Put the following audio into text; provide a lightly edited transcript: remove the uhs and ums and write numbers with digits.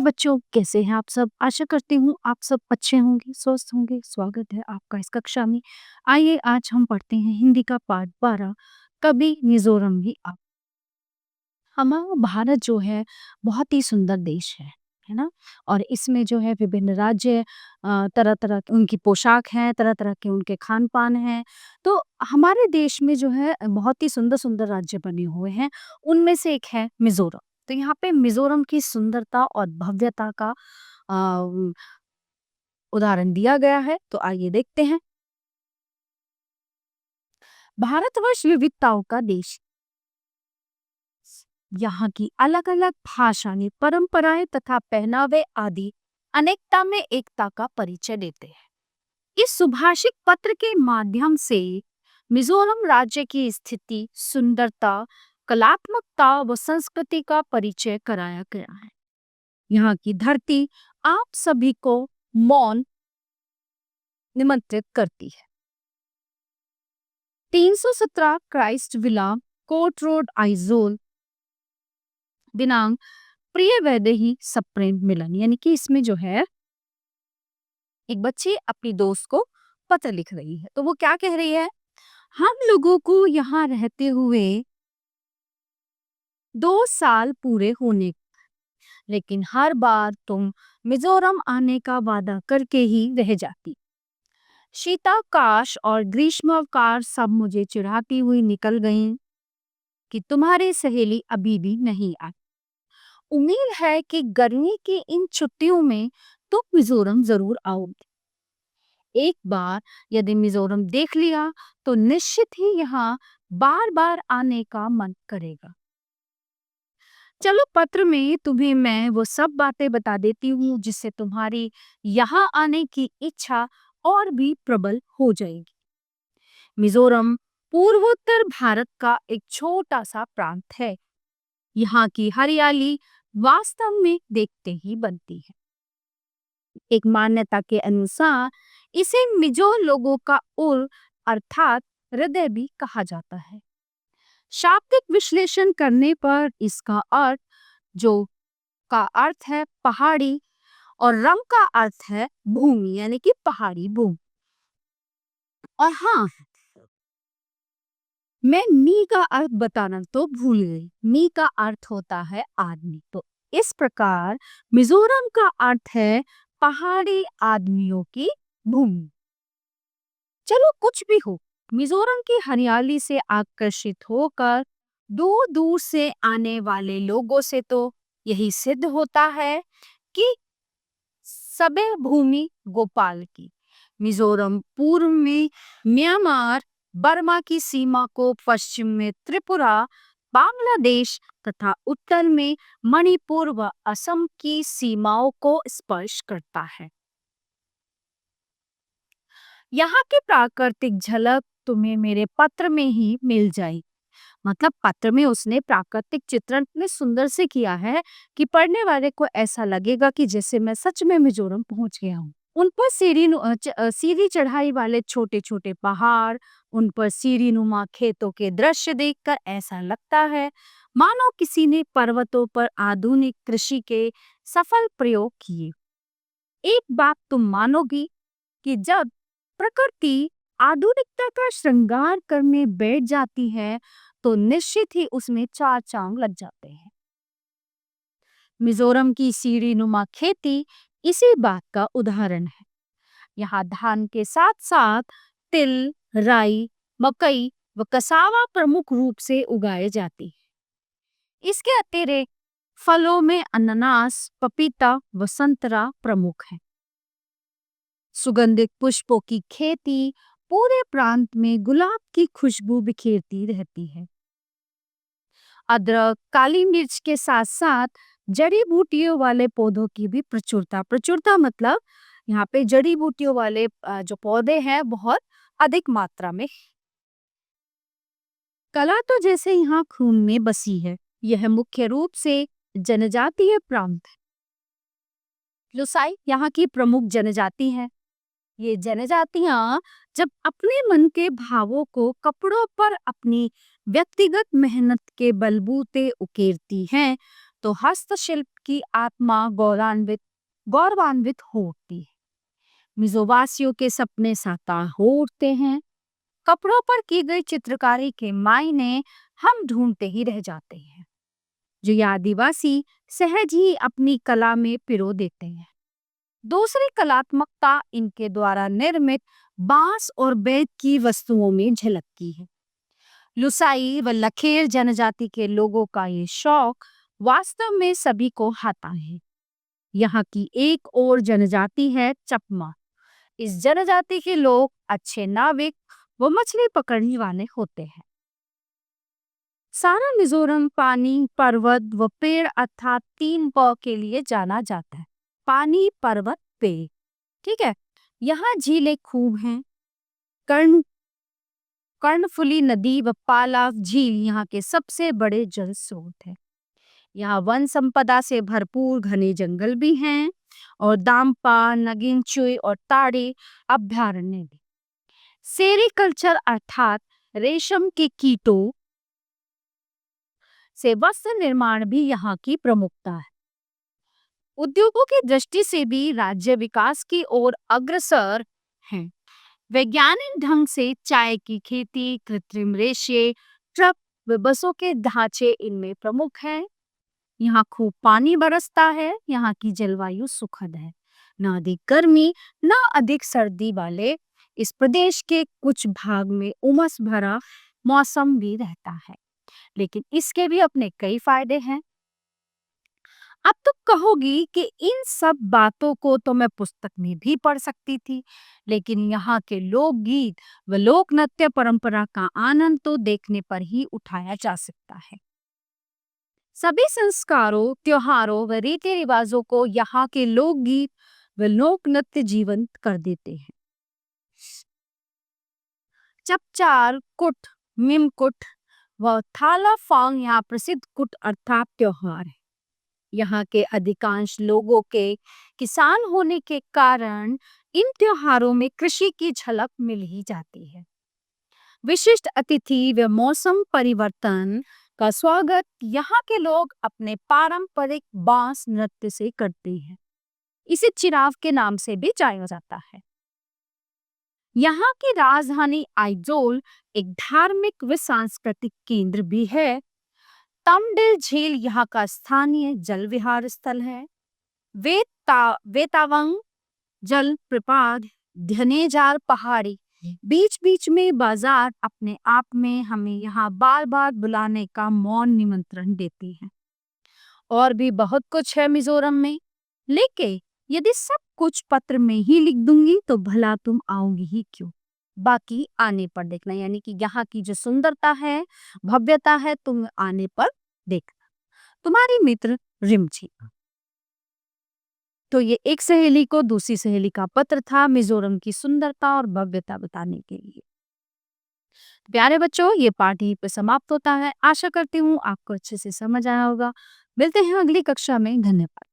बच्चों, कैसे हैं आप सब? आशा करती हूँ आप सब अच्छे होंगे, स्वस्थ होंगे। स्वागत है आपका इस कक्षा में। आइए आज हम पढ़ते हैं हिंदी का पाठ 12, कभी मिज़ोरम भी आ। हमारा भारत जो है बहुत ही सुंदर देश है ना? और इसमें जो है विभिन्न राज्य, तरह-तरह की उनकी पोशाक है, तरह-तरह के उनके खान-पान हैं। तो हमारे देश में जो है बहुत ही सुंदर-सुंदर राज्य बने हुए हैं, उनमें से एक है मिज़ोरम। तो यहाँ पे मिज़ोरम की सुंदरता और भव्यता का अ, उदाहरण दिया गया है, तो आइए देखते हैं। भारतवर्ष विविधताओं का देश। यहाँ की अलग-अलग भाषाएं, परंपराएं तथा पहनावे आदि अनेकता में एकता का परिचय देते हैं। इस सुभाषित पत्र के माध्यम से मिजोरम राज्य की स्थिति, सुंदरता, कलात्मकता व संस्कृति का परिचय कराया गया है। यहाँ की धरती आप सभी को मौन निमंत्रित करती है। 317 Christ villa, court road, Aizawl, दिनांक प्रिय वैदेही सप्रेम मिलन। यानी कि इसमें जो है एक बच्ची अपनी दोस्त को पत्र लिख रही है। तो वो क्या कह रही है? हम लोगों को यहाँ रहते हुए 2 साल पूरे होने, लेकिन हर बार तुम मिजोरम आने का वादा करके ही रह जाती। शीताकाश और ग्रीष्मावकाश सब मुझे चिढ़ाती हुई निकल गईं कि तुम्हारी सहेली अभी भी नहीं आई। उम्मीद है कि गर्मी की इन छुट्टियों में तुम मिजोरम जरूर आओगी। एक बार यदि मिजोरम देख लिया तो निश्चित ही यहाँ बार बार आने का मन करेगा। चलो, पत्र में तुम्हें मैं वो सब बातें बता देती हूँ जिससे तुम्हारी यहाँ आने की इच्छा और भी प्रबल हो जाएगी। मिजोरम पूर्वोत्तर भारत का एक छोटा सा प्रांत है। यहाँ की हरियाली वास्तव में देखते ही बनती है। एक मान्यता के अनुसार इसे मिजो लोगों का उर अर्थात हृदय भी कहा जाता है। शाब्दिक विश्लेषण करने पर इसका अर्थ जो का अर्थ है पहाड़ी और रंग का अर्थ है भूमि, यानी कि पहाड़ी भूमि। और हाँ, मैं मी का अर्थ बताना तो भूल गई। मी का अर्थ होता है आदमी। तो इस प्रकार मिजोरम का अर्थ है पहाड़ी आदमियों की भूमि। चलो, कुछ भी हो, मिजोरम की हरियाली से आकर्षित होकर दूर दूर से आने वाले लोगों से तो यही सिद्ध होता है कि सबे भूमि गोपाल की। मिजोरम पूर्व में म्यांमार, बर्मा की सीमा को, पश्चिम में त्रिपुरा, बांग्लादेश तथा उत्तर में मणिपुर व असम की सीमाओं को स्पर्श करता है। यहाँ की प्राकृतिक झलक तुम्हें मेरे पत्र में ही मिल जाएगी। मतलब पत्र में उसने प्राकृतिक चित्रण इतने सुंदर से किया है कि पढ़ने वाले को ऐसा लगेगा कि जैसे मैं सच में मिजोरम पहुंच गया हूँ। उन पर सीधी चढ़ाई वाले छोटे छोटे पहाड़, उन पर सीढ़ी नुमा खेतों के दृश्य देखकर ऐसा लगता है मानो किसी ने पर्वतों पर आधुनिक कृषि के सफल प्रयोग किए। एक बात तुम मानोगी कि जब प्रकृति आधुनिकता का श्रृंगार करने बैठ जाती है तो निश्चित ही उसमें चार चांद लग जाते हैं। मिजोरम की सीढ़ी नुमा खेती इसी बात का उदाहरण है। यहाँ धान के साथ साथ तिल, राई, मकई व कसावा प्रमुख रूप से उगाए जाती है। इसके अतिरिक्त फलों में अनानास, पपीता व संतरा प्रमुख है। सुगंधित पुष्पों की खेती पूरे प्रांत में गुलाब की खुशबू बिखेरती रहती है। अदरक, काली मिर्च के साथ साथ जड़ी बूटियों वाले पौधों की भी प्रचुरता मतलब यहाँ पे जड़ी बूटियों वाले जो पौधे हैं बहुत अधिक मात्रा में। कला तो जैसे यहाँ खून में बसी है। यह मुख्य रूप से जनजातीय प्रांत है। लुसाई यहाँ की प्रमुख जनजाति है। ये जनजातियां जब अपने मन के भावों को कपड़ों पर अपनी व्यक्तिगत मेहनत के बलबूते उकेरती हैं तो हस्तशिल्प की आत्मा गौरवान्वित हो उठती है। मिजोवासियों के सपने साकार हो उठते हैं। कपड़ों पर की गई चित्रकारी के मायने हम ढूंढते ही रह जाते हैं, जो ये आदिवासी सहज ही अपनी कला में पिरो देते हैं। दूसरी कलात्मकता इनके द्वारा निर्मित बांस और बेत की वस्तुओं में झलकती है। लुसाई व लखेर जनजाति के लोगों का ये शौक वास्तव में सभी को भाता है। यहाँ की एक और जनजाति है चकमा। इस जनजाति के लोग अच्छे नाविक व मछली पकड़ने वाले होते हैं। सारा मिजोरम पानी, पर्वत व पेड़ अर्थात 3 प के लिए जाना जाता है। पानी, पर्वत, पेड़। ठीक है। यहाँ झीलें खूब हैं। कर्णफुली नदी व पालाव झील यहाँ के सबसे बड़े जल स्रोत है। यहाँ वन संपदा से भरपूर घने जंगल भी हैं और दाम्पा, नगिनचुई और ताड़े अभयारण्य भी। सेरीकल्चर अर्थात रेशम के कीटों से वस्त्र निर्माण भी यहाँ की प्रमुखता है। उद्योगों की दृष्टि से भी राज्य विकास की ओर अग्रसर है। वैज्ञानिक ढंग से चाय की खेती, कृत्रिम रेशे, ट्रक व बसों के ढांचे इनमें प्रमुख हैं। यहाँ खूब पानी बरसता है। यहाँ की जलवायु सुखद है, न अधिक गर्मी न अधिक सर्दी वाले इस प्रदेश के कुछ भाग में उमस भरा मौसम भी रहता है, लेकिन इसके भी अपने कई फायदे हैं। अब तुम कहोगी कि इन सब बातों को तो मैं पुस्तक में भी पढ़ सकती थी, लेकिन यहाँ के लोकगीत व लोक नृत्य परंपरा का आनंद तो देखने पर ही उठाया जा सकता है। सभी संस्कारों, त्योहारों व रीति रिवाजों को यहाँ के लोकगीत व लोक नृत्य जीवंत कर देते हैं। चपचार, कुट, मिमकुट व थाला फांग यहाँ प्रसिद्ध कुट अर्थात त्योहार है। यहाँ के अधिकांश लोगों के किसान होने के कारण इन त्योहारों में कृषि की झलक मिल ही जाती है। विशिष्ट अतिथि व मौसम परिवर्तन का स्वागत यहाँ के लोग अपने पारंपरिक बांस नृत्य से करते हैं। इसे चिराव के नाम से भी जाना जाता है। यहाँ की राजधानी आइजोल एक धार्मिक व सांस्कृतिक केंद्र भी है। तमडिल झील यहाँ का स्थानीय जल विहार स्थल है। वेतावंग जल प्रपात, धनेजार पहाड़ी, बीच बीच में बाजार अपने आप में हमें यहाँ बार बार बुलाने का मौन निमंत्रण देती है। और भी बहुत कुछ है मिजोरम में, लेकिन यदि सब कुछ पत्र में ही लिख दूंगी तो भला तुम आओगी ही क्यों। बाकी आने पर देखना, यानी कि यहाँ की जो सुंदरता है, भव्यता है, तुम आने पर देखना। तुम्हारी मित्र रिमझी। तो ये एक सहेली को दूसरी सहेली का पत्र था मिजोरम की सुंदरता और भव्यता बताने के लिए। प्यारे बच्चों, ये पाठ यहीं पे समाप्त होता है। आशा करती हूँ आपको अच्छे से समझ आया होगा। मिलते हैं अगली कक्षा में। धन्यवाद।